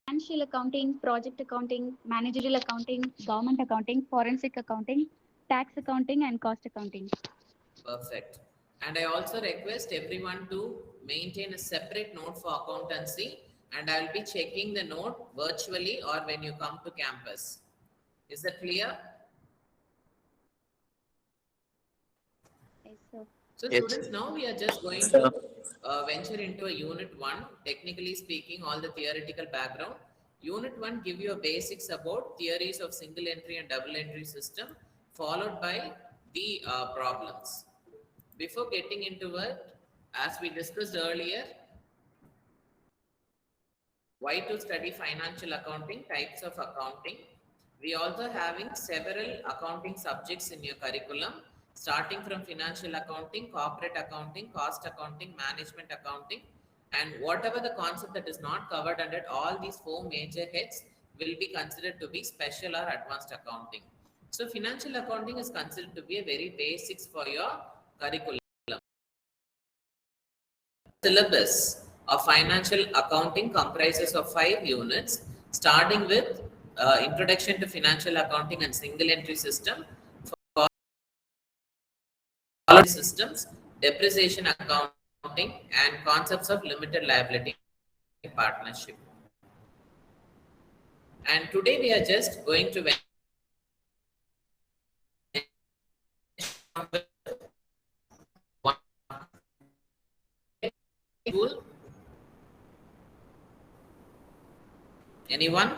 financial accounting, project accounting, managerial accounting, government accounting, forensic accounting, tax accounting, and cost accounting. Perfect. And I also request everyone to maintain a separate note for accountancy, and I'll be checking the note virtually or when you come to campus. Is that clear? Yes, sir. So Yes. students, now we are just going to venture into a unit 1. Technically speaking, all the theoretical background. Unit 1 give you a basics about theories of single entry and double entry system, followed by the problems. Before getting into it, as we discussed earlier, why to study financial accounting, types of accounting. We also having several accounting subjects in your curriculum, starting from financial accounting, corporate accounting, cost accounting, management accounting, and whatever the concept that is not covered under all these 4 major heads will be considered to be special or advanced accounting. So financial accounting is considered to be a very basics for your curriculum. Syllabus of financial accounting comprises of 5 units, starting with introduction to financial accounting and single entry system, systems, depreciation accounting, and concepts of limited liability partnership. And today we are just going to one tool. Anyone?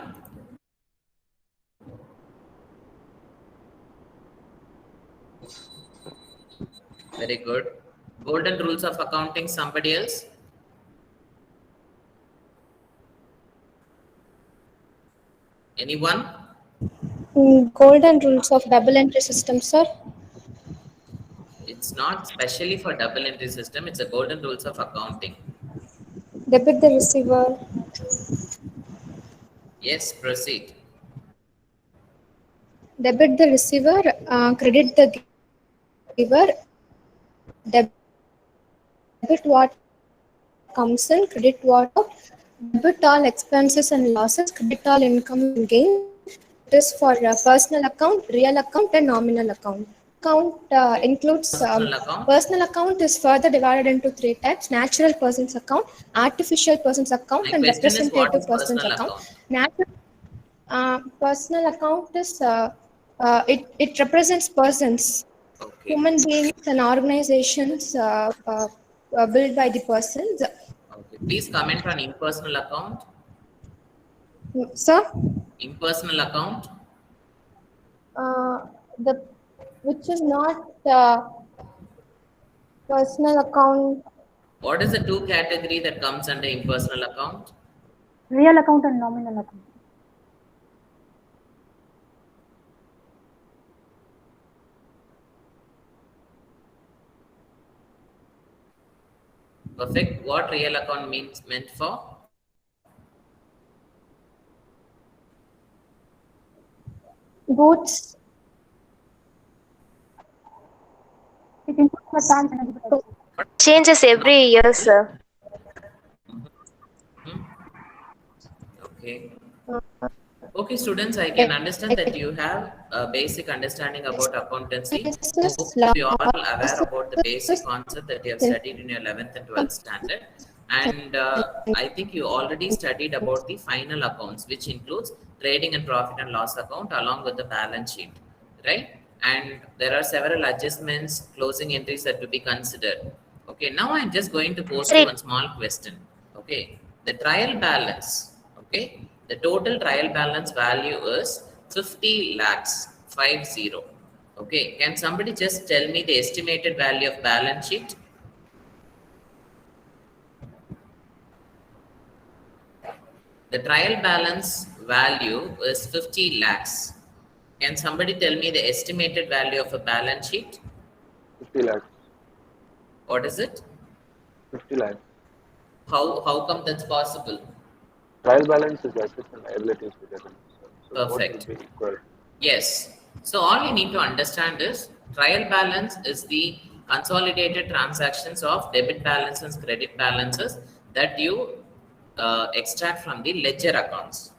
Very good. Golden rules of accounting, somebody else? Anyone? Golden rules of double entry system, sir. It's not specially for double entry system, it's a golden rules of accounting. Debit the receiver. Yes, proceed. Debit the receiver, credit the giver, debit what comes in, credit what out, debit all expenses and losses, credit all income and gains. It is for personal account, real account, and nominal account. Account includes personal account is further divided into 3 types: natural person's account, artificial person's account, My and question is, what representative is person's personal account. account? Personal account is it represents persons, Okay. human beings, and organizations built by the persons. Okay. Please comment on impersonal account. Sir, Impersonal account. the which is not personal account. What is the 2 category that comes under impersonal account? Real account and nominal account. Perfect. What real account meant for? Goods. It includes the bank and everything. Changes every year, sir. Okay. Okay, students, I can understand that you have a basic understanding about accountancy. Hope you are all aware about the basic concept that you have studied in your 11th and 12th standard. And I think you already studied about the final accounts, which includes trading and profit and loss account along with the balance sheet, right? And there are several adjustments, closing entries that to be considered. Okay, now I'm just going to pose you one small question. Okay, the trial balance, okay, the total trial balance value is 50 lakhs, 50. Okay, can somebody just tell me the estimated value of balance sheet? The trial balance value is 50 lakhs. Can somebody tell me the estimated value of a balance sheet? 50 lakhs. What is it? 50 lakhs. How come that's possible? Trial balance is assets and liabilities together. So Perfect. both will be equal. Yes. So all you need to understand is trial balance is the consolidated transactions of debit balances, credit balances that you extract from the ledger accounts.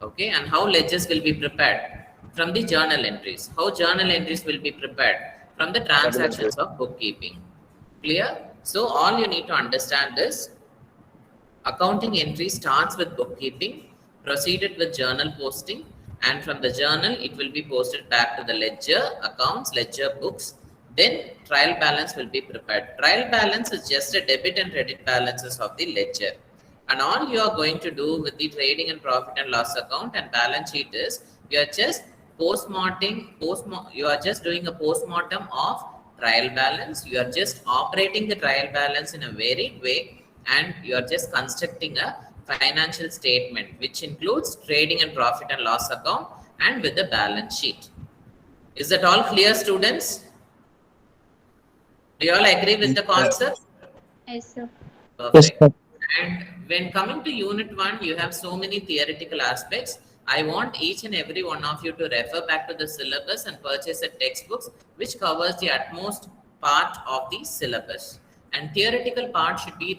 Okay, and how ledgers will be prepared? From the journal entries. How journal entries will be prepared? From the transactions of bookkeeping. Clear? So all you need to understand is accounting entry starts with bookkeeping, proceeded with journal posting, and from the journal it will be posted back to the ledger accounts, ledger books. Then trial balance will be prepared. Trial balance is just a debit and credit balances of the ledger. And all you are going to do with the trading and profit and loss account and balance sheet is you are just you are just doing a postmortem of trial balance. You are just operating the trial balance in a varied way, and you are just constructing a financial statement which includes trading and profit and loss account and with the balance sheet. Is that all clear, students? Do you all agree with the concept? Yes, sir. Perfect. And when coming to unit 1, you have so many theoretical aspects. I want each and every one of you to refer back to the syllabus and purchase a textbooks which covers the utmost part of the syllabus. And theoretical part should be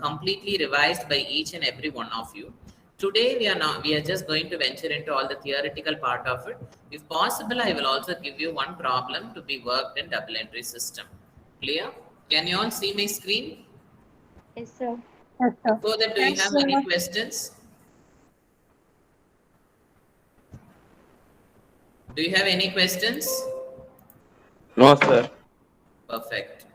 completely revised by each and every one of you. Today we are just going to venture into all the theoretical part of it. If possible, I will also give you one problem to be worked in double entry system. Clear? Can you all see my screen? Yes, sir. Before that, do you have any questions? Do you have any questions? No, sir. Perfect.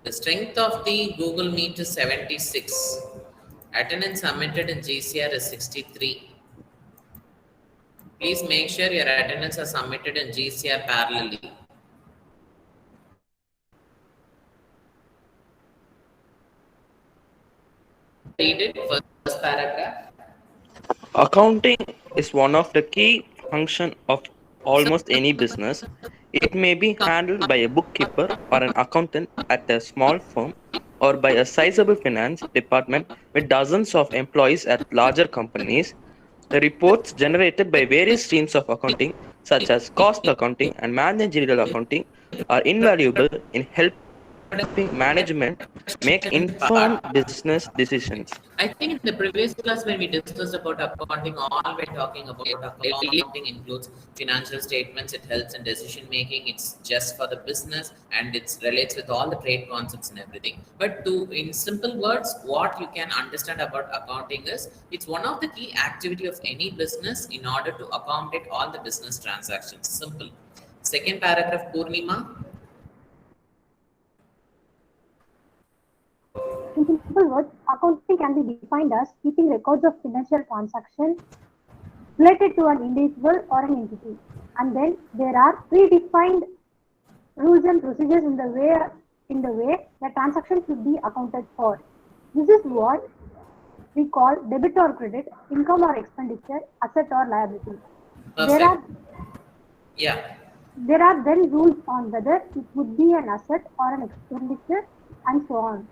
The strength of the Google Meet is 76. Attendance submitted in GCR is 63. Please make sure your attendance are submitted in GCR parallelly. Read it, first paragraph. Accounting is one of the key functions of almost any business. It may be handled by a bookkeeper or an accountant at a small firm, or by a sizable finance department with dozens of employees at larger companies. The reports generated by various streams of accounting, such as cost accounting and managerial accounting, are invaluable in helping management make informed business decisions. I think in the previous class when we discussed about accounting, all we're talking about accounting includes financial statements, it helps in decision making, it's just for the business, and it relates with all the trade concepts and everything. But in simple words, what you can understand about accounting is, it's one of the key activity of any business in order to accommodate all the business transactions. Simple. Second paragraph, Purnima. In simple words, accounting can be defined as keeping records of financial transactions related to an individual or an entity. And then there are predefined rules and procedures in the way the transaction should be accounted for. This is what we call debit or credit, income or expenditure, asset or liability. Perfect. There are then rules on whether it would be an asset or an expenditure and so on.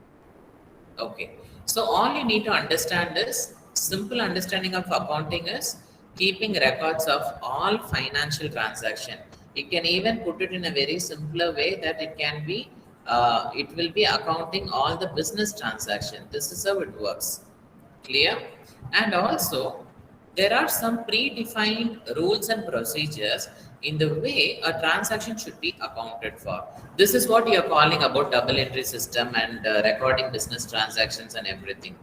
Okay, so all you need to understand is, simple understanding of accounting is keeping records of all financial transaction. You can even put it in a very simpler way that it can be, it will be accounting all the business transaction. This is how it works. Clear? And also, there are some predefined rules and procedures in the way a transaction should be accounted for. This is what you are calling about double entry system and recording business transactions and everything.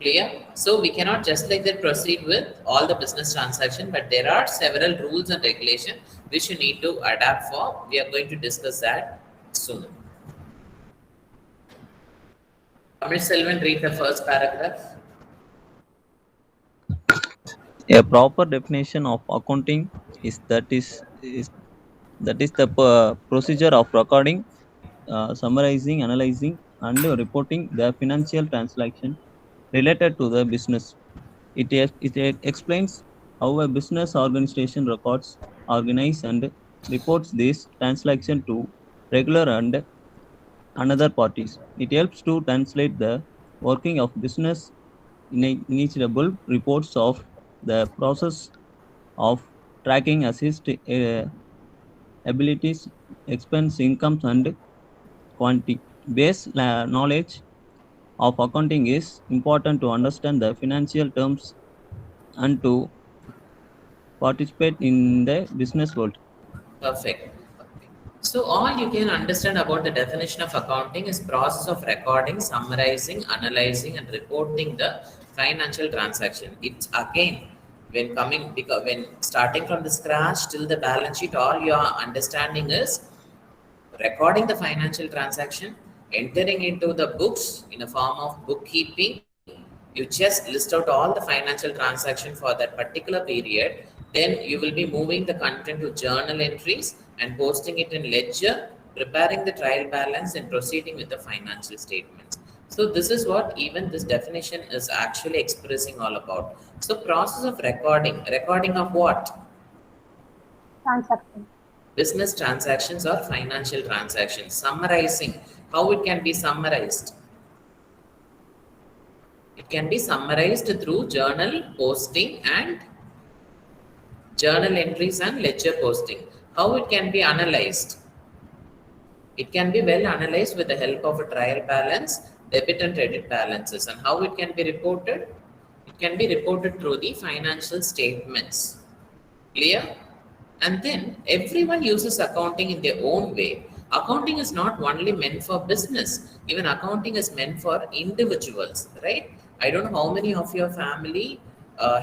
Clear? So we cannot just like that proceed with all the business transaction, but there are several rules and regulations which you need to adapt for. We are going to discuss that soon. Tamil Selvan, read the first paragraph. A proper definition of accounting is the procedure of recording, summarizing, analyzing, and reporting the financial transaction related to the business. It explains how a business organization records, organizes, and reports this transaction to regular and another parties. It helps to translate the working of business initiable reports of the process of tracking abilities, expense, incomes, and quantity. Base knowledge of accounting is important to understand the financial terms and to participate in the business world. Perfect. So all you can understand about the definition of accounting is process of recording, summarizing, analyzing, and reporting the financial transaction. It's again when coming because when starting from the scratch till the balance sheet, all your understanding is recording the financial transaction, entering into the books in a form of bookkeeping. You just list out all the financial transaction for that particular period. Then you will be moving the content to journal entries and posting it in ledger, preparing the trial balance and proceeding with the financial statements. So this is what even this definition is actually expressing all about. So process of recording of what? Transaction. Business transactions or financial transactions. Summarizing, how it can be summarized? It can be summarized through journal posting and journal entries and ledger posting. How it can be analyzed? It can be well analyzed with the help of a trial balance, debit and credit balances. And how it can be reported? It can be reported through the financial statements. Clear? And then everyone uses accounting in their own way. Accounting is not only meant for business, even accounting is meant for individuals, right? I don't know how many of your family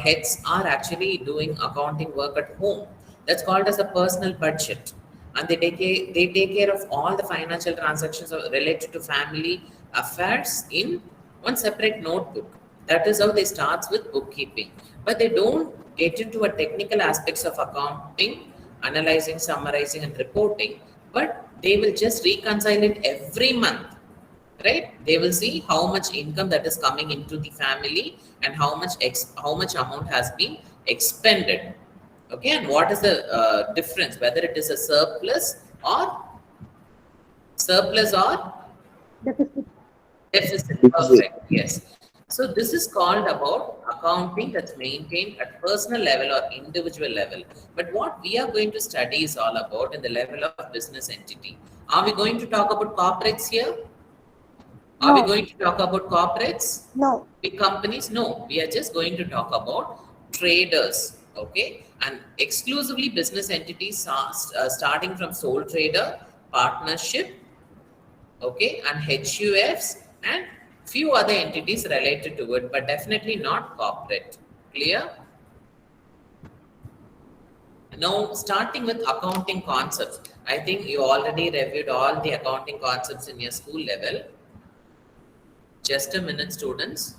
heads are actually doing accounting work at home. That's called as a personal budget. And they take care of all the financial transactions related to family affairs in one separate notebook. That is how they start with bookkeeping. But they don't get into a technical aspects of accounting, analyzing, summarizing, and reporting, but they will just reconcile it every month, right? They will see how much income that is coming into the family and how much amount has been expended. Okay, and what is the difference, whether it is a surplus or Deficit. deficit. Perfect. Yes. So this is called about accounting that's maintained at personal level or individual level. But what we are going to study is all about in the level of business entity. Are we going to talk about corporates here? Are we No. going to talk about corporates? No. Big companies? No. We are just going to talk about traders. Okay. And exclusively business entities starting from sole trader, partnership, okay, and HUFs and few other entities related to it, but definitely not corporate. Clear? Now, starting with accounting concepts. I think you already reviewed all the accounting concepts in your school level. Just a minute, students.